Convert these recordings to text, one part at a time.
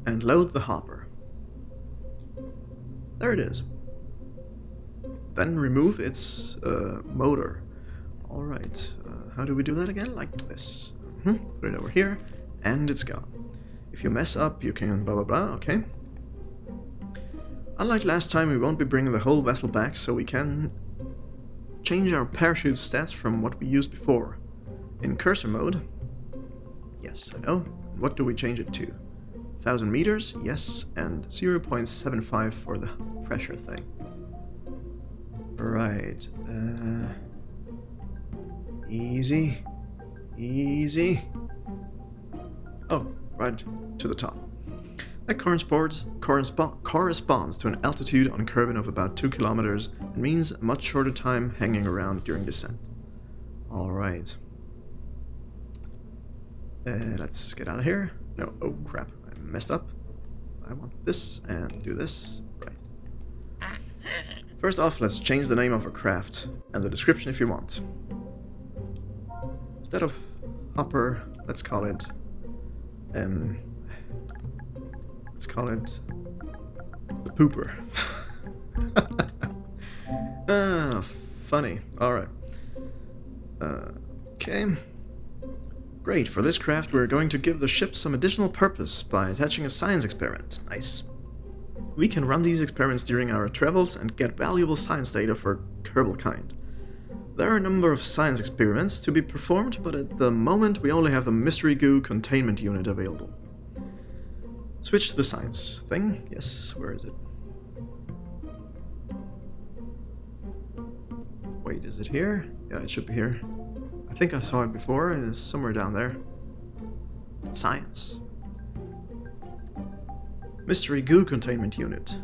and load the hopper. There it is. Then remove its motor. Alright, how do we do that again? Like this. Put it over here, and it's gone. If you mess up, you can blah blah blah, okay. Unlike last time, we won't be bringing the whole vessel back, so we can change our parachute stats from what we used before. In cursor mode, yes, I know. What do we change it to? 1000 meters, yes, and 0.75 for the pressure thing. Right, easy, easy. Oh, right to the top. That corresponds to an altitude on Kerbal of about 2 kilometers and means a much shorter time hanging around during descent. Alright. Let's get out of here. No, oh crap, I messed up. I want this and do this. Right. First off, let's change the name of our craft and the description if you want. Instead of hopper, let's call it the pooper. Ah, funny. Alright. Okay. Great, for this craft we're going to give the ship some additional purpose by attaching a science experiment. Nice. We can run these experiments during our travels and get valuable science data for Kerbal kind. There are a number of science experiments to be performed, but at the moment we only have the mystery goo containment unit available. Switch to the science thing. Yes, where is it? Wait, is it here? Yeah, it should be here. I think I saw it before. It's somewhere down there. Science. Mystery goo containment unit.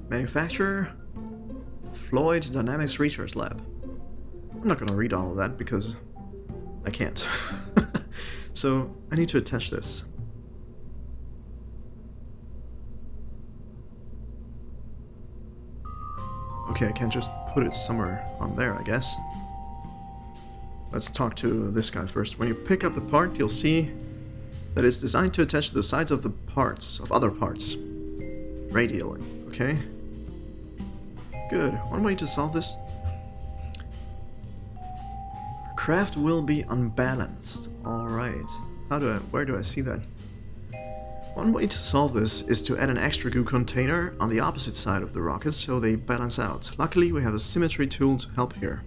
Manufacturer, Floyd Dynamics Research Lab. I'm not gonna read all of that because I can't. So I need to attach this. Okay, I can't just put it somewhere on there, I guess. Let's talk to this guy first. When you pick up the part, you'll see that it's designed to attach to the sides of the parts, of other parts. Radially, okay? Good. One way to solve this. Craft will be unbalanced. Alright. Where do I see that? One way to solve this is to add an extra goo container on the opposite side of the rockets so they balance out. Luckily we have a symmetry tool to help here.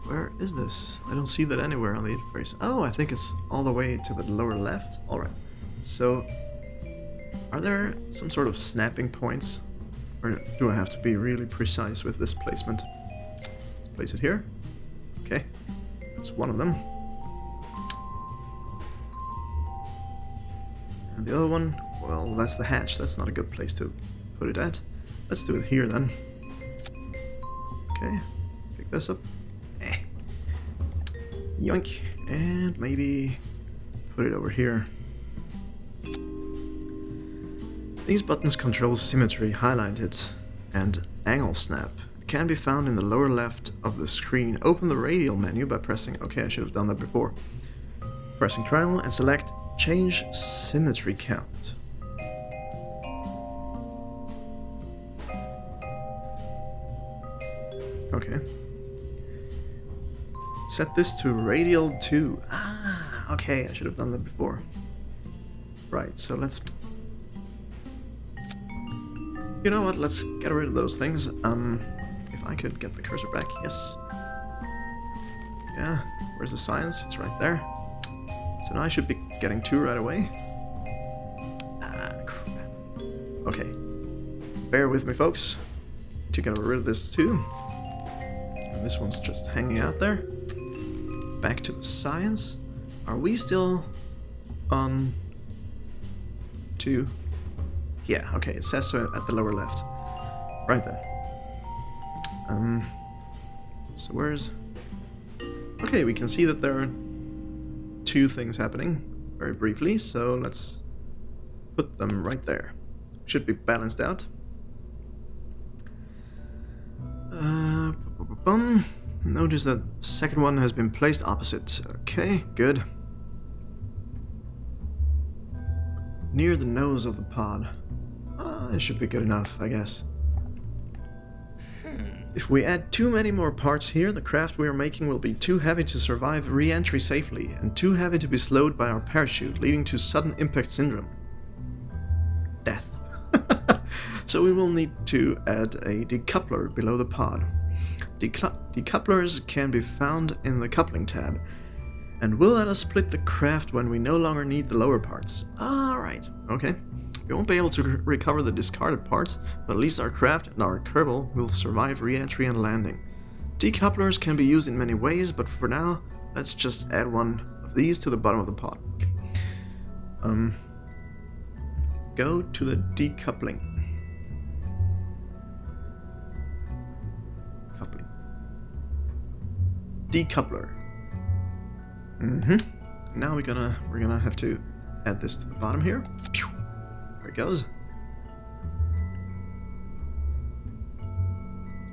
Where is this? I don't see that anywhere on the interface. Oh, I think it's all the way to the lower left. Alright. So, are there some sort of snapping points? Or do I have to be really precise with this placement? Let's place it here. Okay, that's one of them. And the other one, well, that's the hatch. That's not a good place to put it at. Let's do it here then. Okay, pick this up. Yoink. And maybe put it over here. These buttons control symmetry, highlighted, and angle snap. It can be found in the lower left of the screen. Open the radial menu by pressing... Okay, I should have done that before. Pressing triangle and select Change Symmetry Count. Okay. Set this to radial 2. Ah, okay, I should have done that before. Right, so let's... You know what, let's get rid of those things. If I could get the cursor back, yes. Yeah, where's the science? It's right there. So now I should be getting 2 right away. Ah, crap. Okay. Bear with me, folks. To get rid of this too. And this one's just hanging out there. Back to the science. Are we still on 2? Yeah, okay, it says so at the lower left. Right then. So where's... Okay, we can see that there are 2 things happening very briefly, so let's put them right there. Should be balanced out. Notice that the second one has been placed opposite. Okay, good. near the nose of the pod. It should be good enough, I guess. If we add too many more parts here, the craft we are making will be too heavy to survive re-entry safely, and too heavy to be slowed by our parachute, leading to sudden impact syndrome. Death. So we will need to add a decoupler below the pod. Decouplers can be found in the coupling tab, and will let us split the craft when we no longer need the lower parts. Alright, okay. We won't be able to recover the discarded parts, but at least our craft and our Kerbal will survive re-entry and landing. Decouplers can be used in many ways, but for now, let's just add one of these to the bottom of the pod. Go to the decoupling. Coupling. Decoupler. Now we're gonna have to add this to the bottom here. There it goes.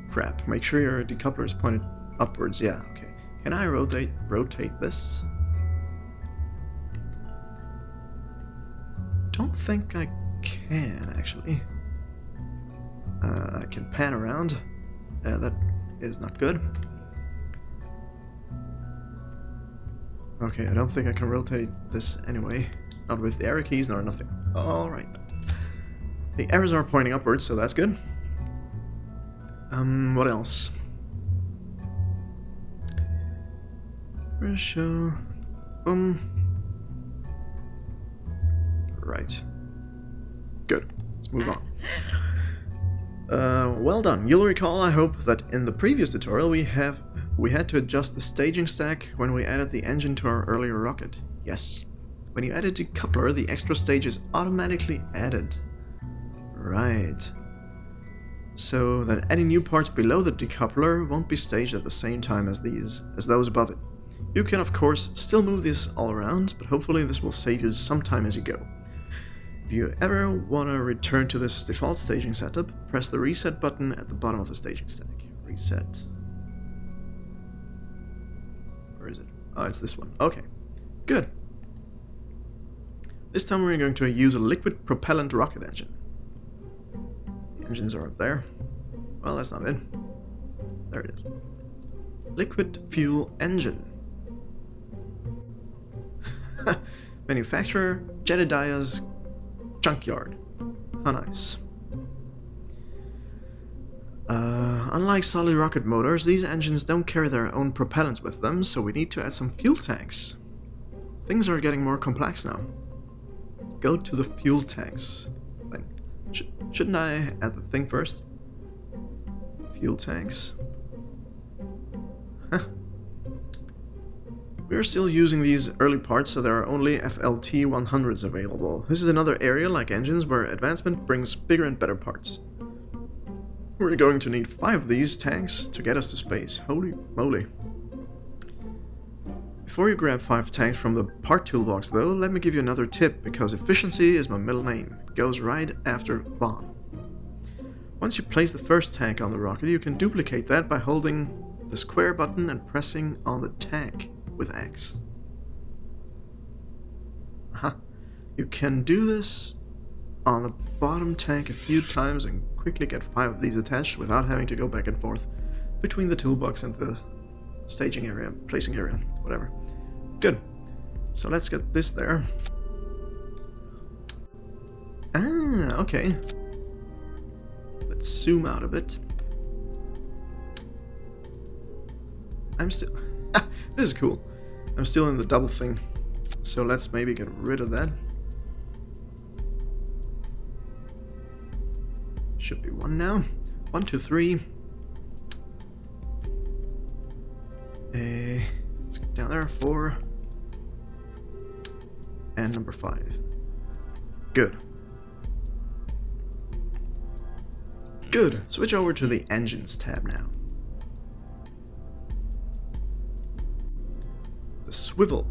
Crap, make sure your decoupler is pointed upwards. Yeah, okay. Can I rotate this? Don't think I can, actually. I can pan around. That is not good. Okay, I don't think I can rotate this anyway. Not with the arrow keys nor nothing. Alright. The arrows are pointing upwards, so that's good. What else? Show. Right. Good. Let's move on. Well done. You'll recall, I hope, that in the previous tutorial we had to adjust the staging stack when we added the engine to our earlier rocket. Yes. When you add a decoupler, the extra stage is automatically added. Right. So that any new parts below the decoupler won't be staged at the same time as those above it. You can of course still move this all around, but hopefully this will save you some time as you go. If you ever want to return to this default staging setup, press the reset button at the bottom of the staging stack. Reset. Where is it? Oh, it's this one. Okay. Good. This time we're going to use a liquid propellant rocket engine. The engines are up there. Well, that's not it. There it is. Liquid fuel engine. Manufacturer, Jedediah's junkyard. How nice. Unlike solid rocket motors, these engines don't carry their own propellants with them, so we need to add some fuel tanks. Things are getting more complex now. Go to the fuel tanks thing. Shouldn't I add the thing first? Fuel tanks. Huh. We're still using these early parts, so there are only FLT 100s available. This is another area, like engines, where advancement brings bigger and better parts. We're going to need 5 of these tanks to get us to space. Holy moly. Before you grab 5 tanks from the part toolbox though, let me give you another tip, because efficiency is my middle name. It goes right after bomb. Once you place the first tank on the rocket, you can duplicate that by holding the square button and pressing on the tank with X. You can do this on the bottom tank a few times and quickly get 5 of these attached without having to go back and forth between the toolbox and the staging area, placing area, whatever. Good. So let's get this there. Ah, okay. Let's zoom out a bit. I'm still... This is cool. I'm still in the double thing. So let's maybe get rid of that. Should be 1 now. 1, 2, 3. Let's get down there. 4. And number 5. Good. Good. Switch over to the Engines tab now. The swivel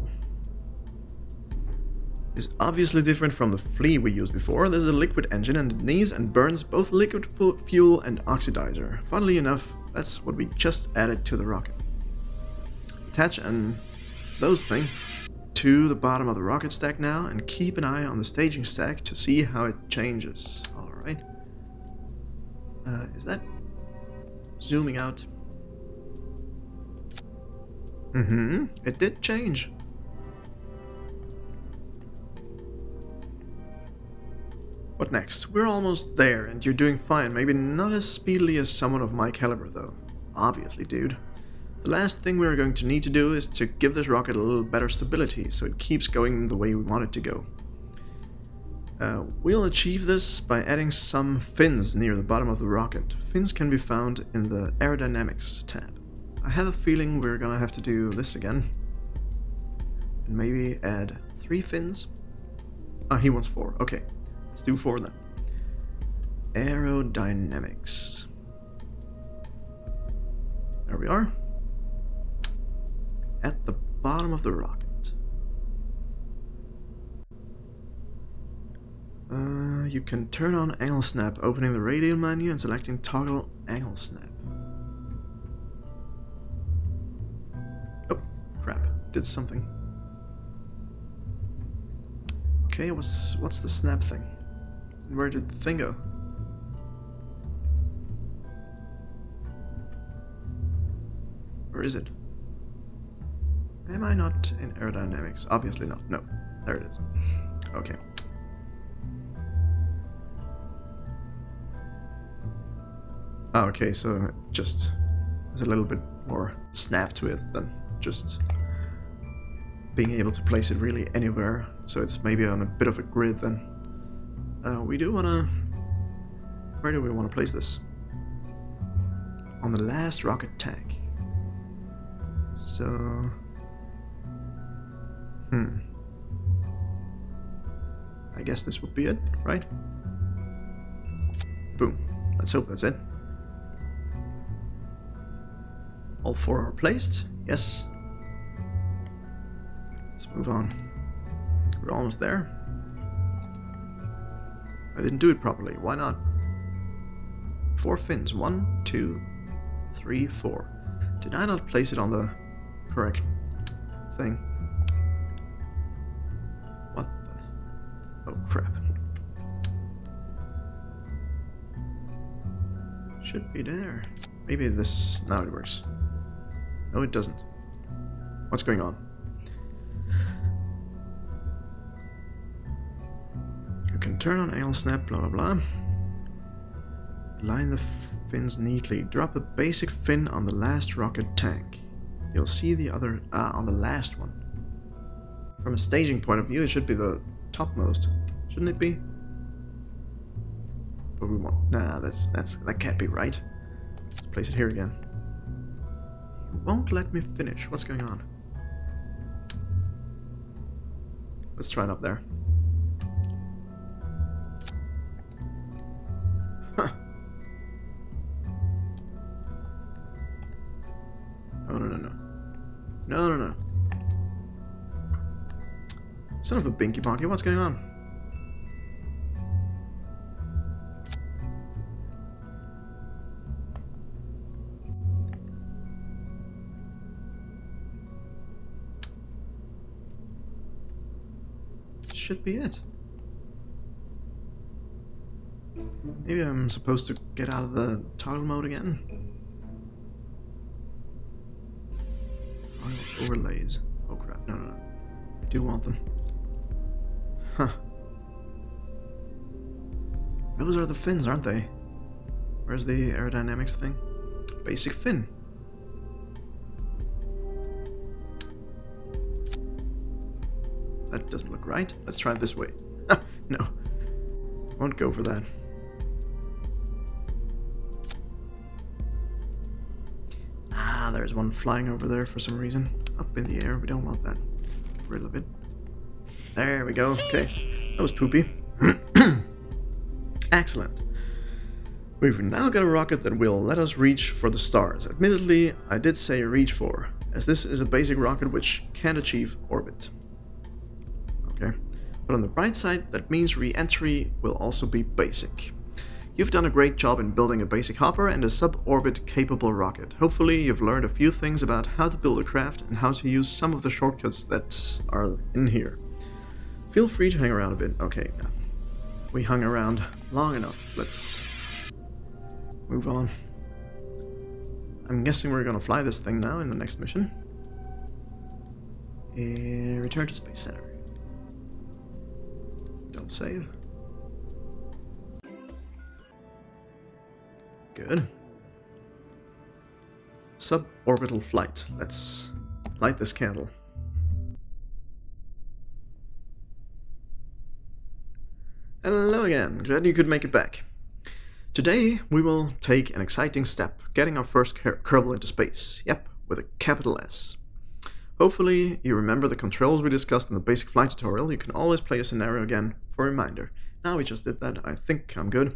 is obviously different from the flea we used before. There's a liquid engine and it needs and burns both liquid fuel and oxidizer. Funnily enough, that's what we just added to the rocket. Attach and those things to the bottom of the rocket stack now and keep an eye on the staging stack to see how it changes. Alright. Is that zooming out? It did change. What next? We're almost there and you're doing fine. Maybe not as speedily as someone of my caliber though. Obviously, dude. The last thing we're going to need to do is to give this rocket a little better stability so it keeps going the way we want it to go. We'll achieve this by adding some fins near the bottom of the rocket. Fins can be found in the aerodynamics tab. I have a feeling we're gonna have to do this again. And maybe add 3 fins. Ah, he wants 4. Okay, let's do 4 then. Aerodynamics. There we are. At the bottom of the rocket. You can turn on angle snap, opening the radial menu and selecting toggle angle snap. Oh, crap. Did something. Okay, what's the snap thing? Where did the thing go? Where is it? Am I not in aerodynamics? Obviously not. No. There it is. Okay. Oh, okay, so it just there's a little bit more snap to it than just being able to place it really anywhere. So it's maybe on a bit of a grid then. We do wanna... Where do we want to place this? On the last rocket tank. So... I guess this would be it, right? Boom. Let's hope that's it. All 4 are placed. Yes. Let's move on. We're almost there. I didn't do it properly. Why not? 4 fins. 1, 2, 3, 4. Did I not place it on the correct thing? What the... Oh, crap. Should be there. Maybe this... Now it works. No, it doesn't. What's going on? You can turn on angle snap, blah blah blah. Line the fins neatly. Drop a basic fin on the last rocket tank. You'll see the other on the last one. From a staging point of view, it should be the topmost, shouldn't it be? But we want... Nah, that can't be right. Let's place it here again. It won't let me finish. What's going on? Let's try it up there. Huh. Oh, no. No. Son of a binky bonky, what's going on? Should be it. Maybe I'm supposed to get out of the toggle mode again. Toggle overlays. Oh crap, no. I do want them. Huh. Those are the fins, aren't they? Where's the aerodynamics thing? Basic fin. That doesn't look right. Let's try it this way. No. Won't go for that. Ah, there's one flying over there for some reason. Up in the air. We don't want that. Get rid of it. There we go. Okay. That was poopy. Excellent. We've now got a rocket that will let us reach for the stars. Admittedly, I did say reach for, as this is a basic rocket which can't achieve orbit. Okay. But on the bright side, that means re-entry will also be basic. You've done a great job in building a basic hopper and a sub-orbit capable rocket. Hopefully you've learned a few things about how to build a craft and how to use some of the shortcuts that are in here. Feel free to hang around a bit. Okay, yeah. We hung around long enough. Let's move on. I'm guessing we're gonna fly this thing now in the next mission. Return to Space Center. Don't save. Good. Suborbital flight. Let's light this candle. Hello again, glad you could make it back. Today we will take an exciting step, getting our first Kerbal into space. Yep, with a capital S. Hopefully you remember the controls we discussed in the basic flight tutorial. You can always play a scenario again for a reminder. Now we just did that, I think I'm good.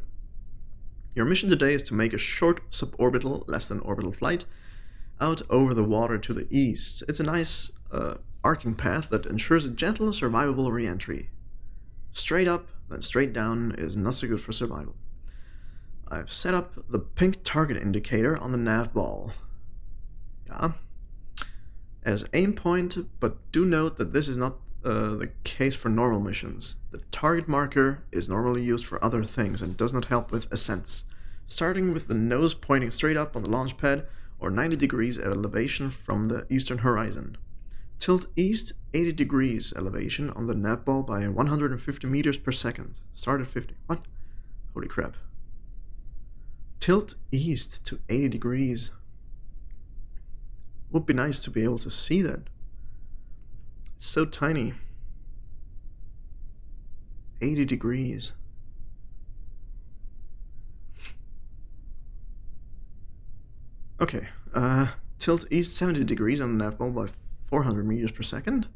Your mission today is to make a short suborbital, less than orbital flight out over the water to the east. It's a nice arcing path that ensures a gentle, survivable re-entry. Straight up, then straight down is not so good for survival. I've set up the pink target indicator on the nav ball. Yeah. As aim point, but do note that this is not the case for normal missions. The target marker is normally used for other things and does not help with ascents. Starting with the nose pointing straight up on the launch pad or 90 degrees elevation from the eastern horizon. Tilt east 80 degrees elevation on the nav ball by 150 meters per second. Start at 50. What? Holy crap. Tilt east to 80 degrees. Would be nice to be able to see that. It's so tiny. 80 degrees. Okay, tilt east 70 degrees on the nav ball by 400 meters per second.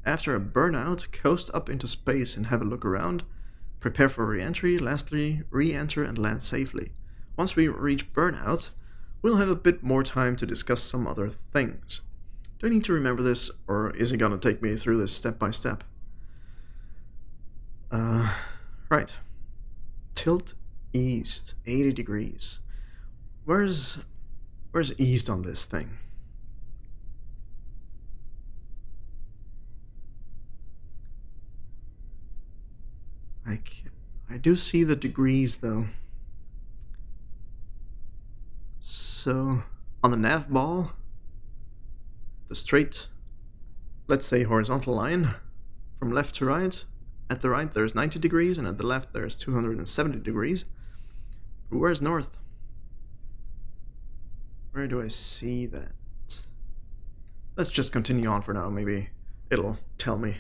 After a burnout, coast up into space and have a look around. Prepare for re-entry, lastly, re-enter and land safely. Once we reach burnout, we'll have a bit more time to discuss some other things. Do I need to remember this, or is it gonna take me through this step by step? Right. Tilt east, 80 degrees. Where's east on this thing? I do see the degrees though. So, on the nav ball, the straight, let's say horizontal line, from left to right, at the right there's 90 degrees, and at the left there's 270 degrees. Where's north? Where do I see that? Let's just continue on for now, maybe it'll tell me.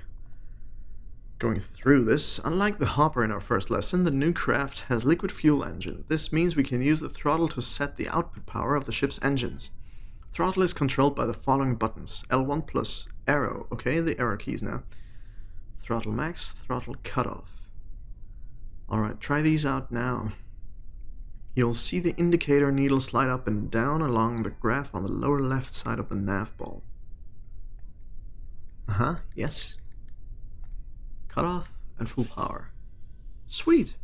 Going through this, unlike the hopper in our first lesson, the new craft has liquid fuel engines. This means we can use the throttle to set the output power of the ship's engines. Throttle is controlled by the following buttons. L1 plus arrow. Okay, the arrow keys now. Throttle max, throttle cutoff. Alright, try these out now. You'll see the indicator needle slide up and down along the graph on the lower left side of the nav ball. Yes. Cutoff and full power. Sweet!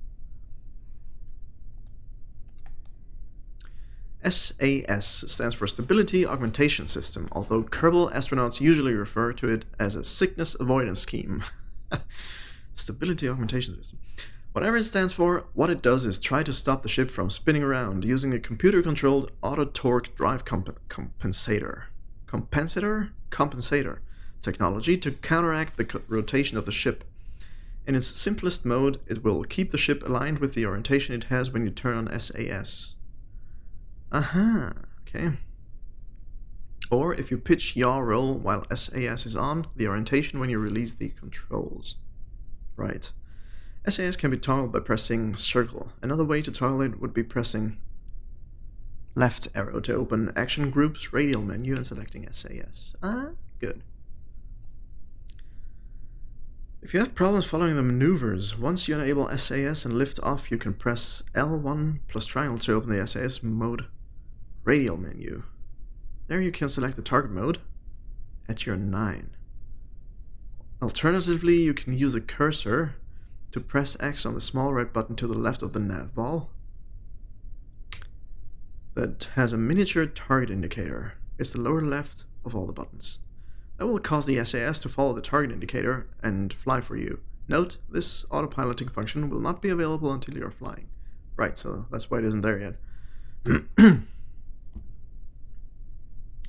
SAS stands for Stability Augmentation System, although Kerbal astronauts usually refer to it as a sickness avoidance scheme. Stability Augmentation System. Whatever it stands for, what it does is try to stop the ship from spinning around using a computer-controlled auto-torque drive compensator technology to counteract the rotation of the ship. In its simplest mode, it will keep the ship aligned with the orientation it has when you turn on SAS. Okay. Or if you pitch yaw roll while SAS is on, the orientation when you release the controls. Right. SAS can be toggled by pressing circle. Another way to toggle it would be pressing left arrow to open action groups radial menu and selecting SAS. Good. If you have problems following the maneuvers, once you enable SAS and lift off, you can press L1 plus triangle to open the SAS mode radial menu. There you can select the target mode at your 9. Alternatively, you can use a cursor to press X on the small red button to the left of the nav ball that has a miniature target indicator. It's the lower left of all the buttons. That will cause the SAS to follow the target indicator and fly for you. Note, this autopiloting function will not be available until you're flying. Right, so that's why it isn't there yet.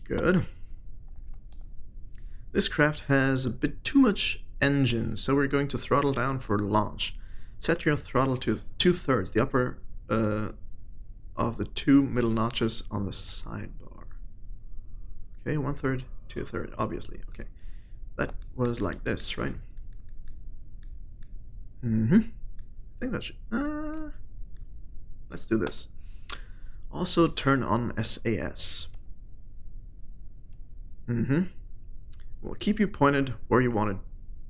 Good. This craft has a bit too much engine, so we're going to throttle down for launch. Set your throttle to 2/3, the upper of the 2 middle notches on the sidebar. Okay, 1/3, 2/3, obviously. Okay, that was like this, right? I think that should... let's do this. Also turn on SAS. Will keep you pointed where you want it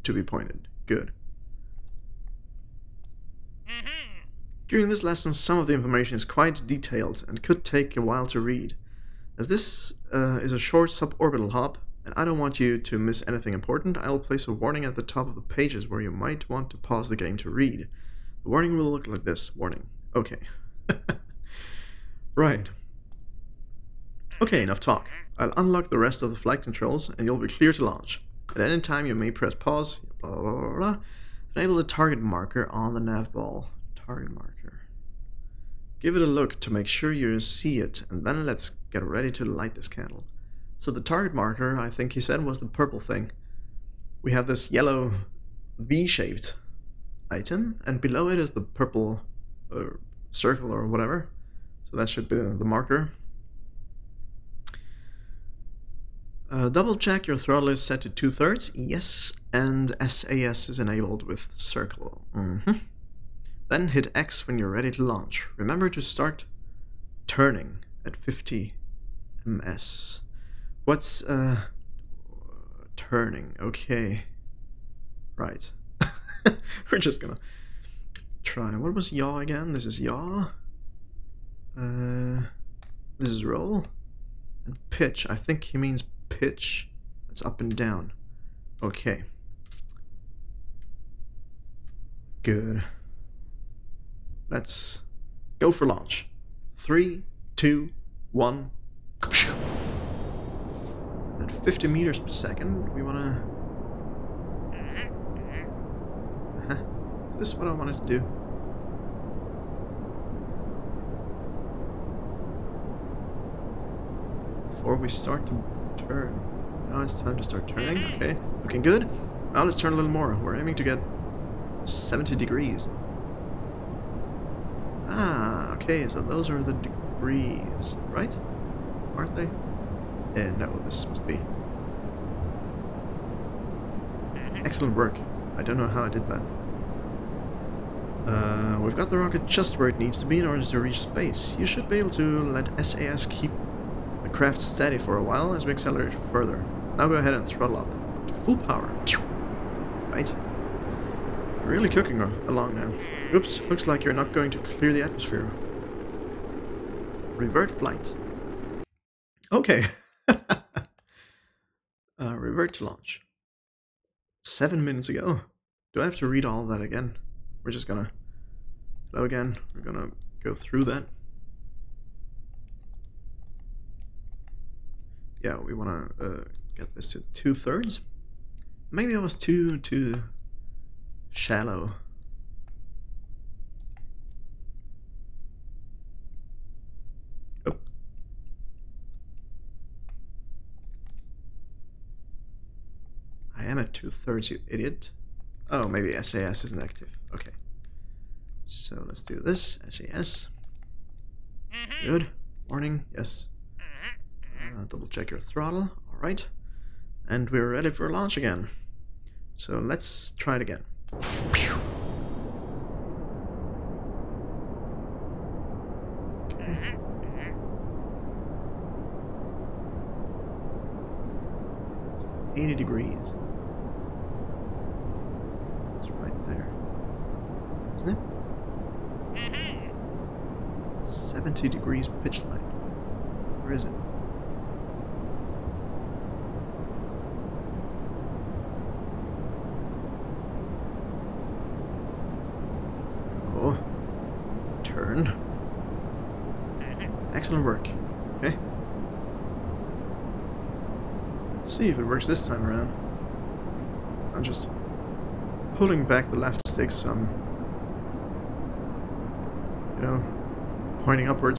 to be pointed. Good. During this lesson, some of the information is quite detailed and could take a while to read. As this is a short suborbital hop, and I don't want you to miss anything important, I will place a warning at the top of the pages where you might want to pause the game to read. The warning will look like this. Warning. Okay. Right. Okay, enough talk. I'll unlock the rest of the flight controls and you'll be clear to launch. At any time you may press pause, blah blah blah blah. Enable the target marker on the nav ball. Target marker. Give it a look to make sure you see it, and then let's get ready to light this candle. So the target marker, I think he said, was the purple thing. We have this yellow V-shaped item, and below it is the purple circle or whatever. So that should be the marker. Double check your throttle is set to 2/3, yes, and SAS is enabled with circle. Then hit X when you're ready to launch. Remember to start turning at 50 ms. What's turning? Okay, right. We're just gonna try. What was yaw again? This is yaw. This is roll. And pitch. I think he means pitch. It's up and down. Okay. Good. Let's go for launch. 3, 2, 1. At 50 meters per second, we wanna... Is this what I wanted to do? Before we start to turn. Now it's time to start turning. Okay, looking good. Now let's turn a little more. We're aiming to get 70 degrees. Ah, okay, so those are the degrees, right? Aren't they? No, this must be. Excellent work. I don't know how I did that. We've got the rocket just where it needs to be in order to reach space. You should be able to let SAS keep the craft steady for a while as we accelerate further. Now go ahead and throttle up to full power. Right? You're really cooking along now. Oops, looks like you're not going to clear the atmosphere. Revert flight. Okay. Revert to launch. 7 minutes ago. Do I have to read all that again? We're just gonna... Hello again. We're gonna go through that. Yeah, we wanna get this to 2/3. Maybe I was too shallow. Oh. I am at 2/3, you idiot. Oh, maybe SAS isn't active. Okay. So let's do this. SAS. Good. Warning. Yes. Double check your throttle. Alright. And we're ready for launch again. So let's try it again. Okay. 80 degrees. It's right there. Isn't it? 70 degrees pitch line. Where is it? Excellent work. Okay. Let's see if it works this time around. I'm just pulling back the left stick, so I'm, you know, pointing upwards.